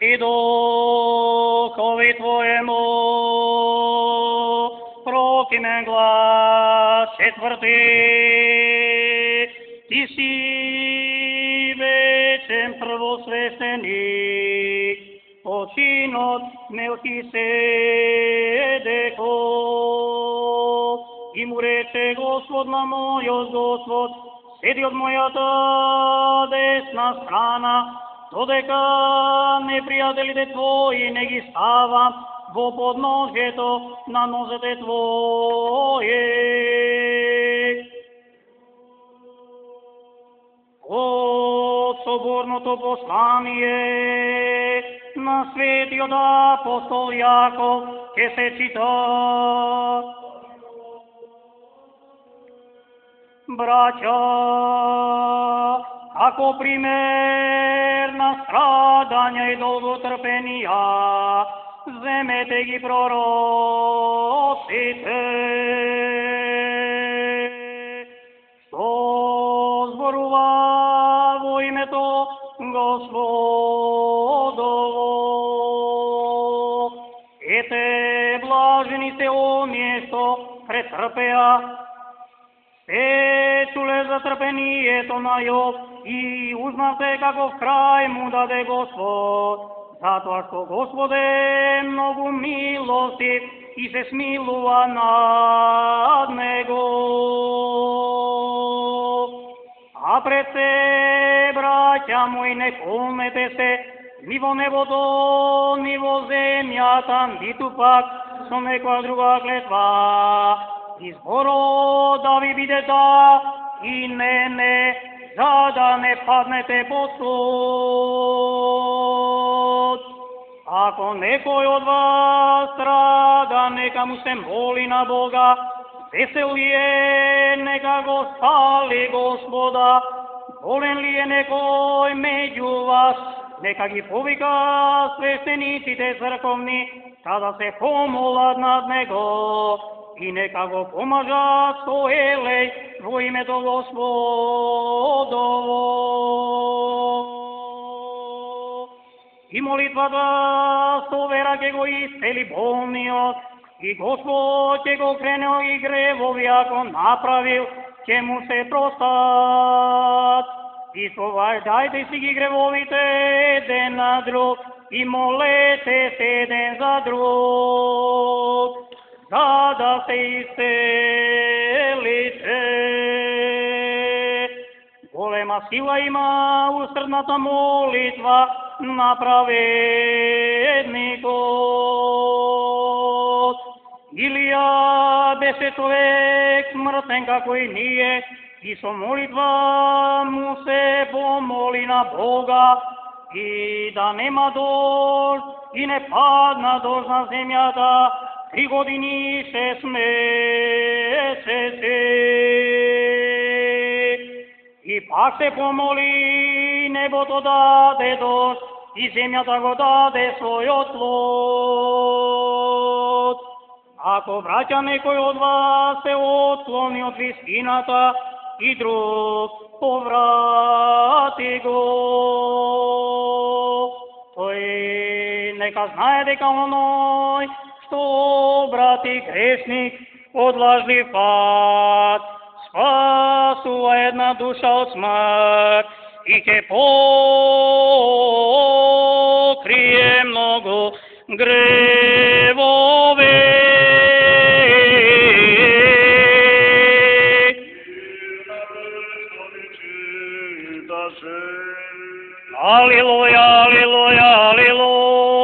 и Духови Твоему. Прокимен глас четврти, Ти си вечен првосвещеник, по чинот Мелхиседеков. И му рече Господ на мојот Господ, седи од мојата десна страна, додека непријателите Твои не ги ставам во подножјето на нозете Твои. Од соборното послание на светиот апостол Јаков ќе се чита. Браќа, како пример на страдања и долготрпенија, земете ги пророците, што зборува во името Господово. Ете, блажени се оние што претрпеа, се чуле за трпението на Јов и узнавте каков крај му даде Господ, затоа што Господ е многу милостив и се смилува над него. А пред се, браќа мои, не помнете се ни во небото, ни во земјата, ниту пак со некоја друга клетва. Изборот да ви биде да и не, за да не паднете под суд. Ако некој од вас страда, нека му се моли на Бога, весел ли е, нека го стали Господа, болен ли е некој меѓу вас, нека ги повика свештениците црковни, да се помолат над него, и нека го помажат со елеј во името Господово. И молитвата со вера ќе го исцели болниот, и Господ ќе го кренел и гревови, ако направил, ќе му се простат. Исповаѓајте си ги гревовите еден на друг и молете се еден за друг, за да се исцелите. Голема сила има усрдната молитва на праведникот. Илија беше човек мртен како и ние, и со молитва му се помоли на Бога, и да нема дожд, и не падна дожд на земјата 3 години и 6 месеци. И пак се помоли, небото даде дожд, и земјата го даде својот плод. Ако браќа некој од вас се отклони од вистината, и друг поврати го, тој нека знае дека оној што обрати грешник од лажлив пат, спасува една душа од смрт и ќе покрие многу гревове. Алилуја, алилуја, алилуја.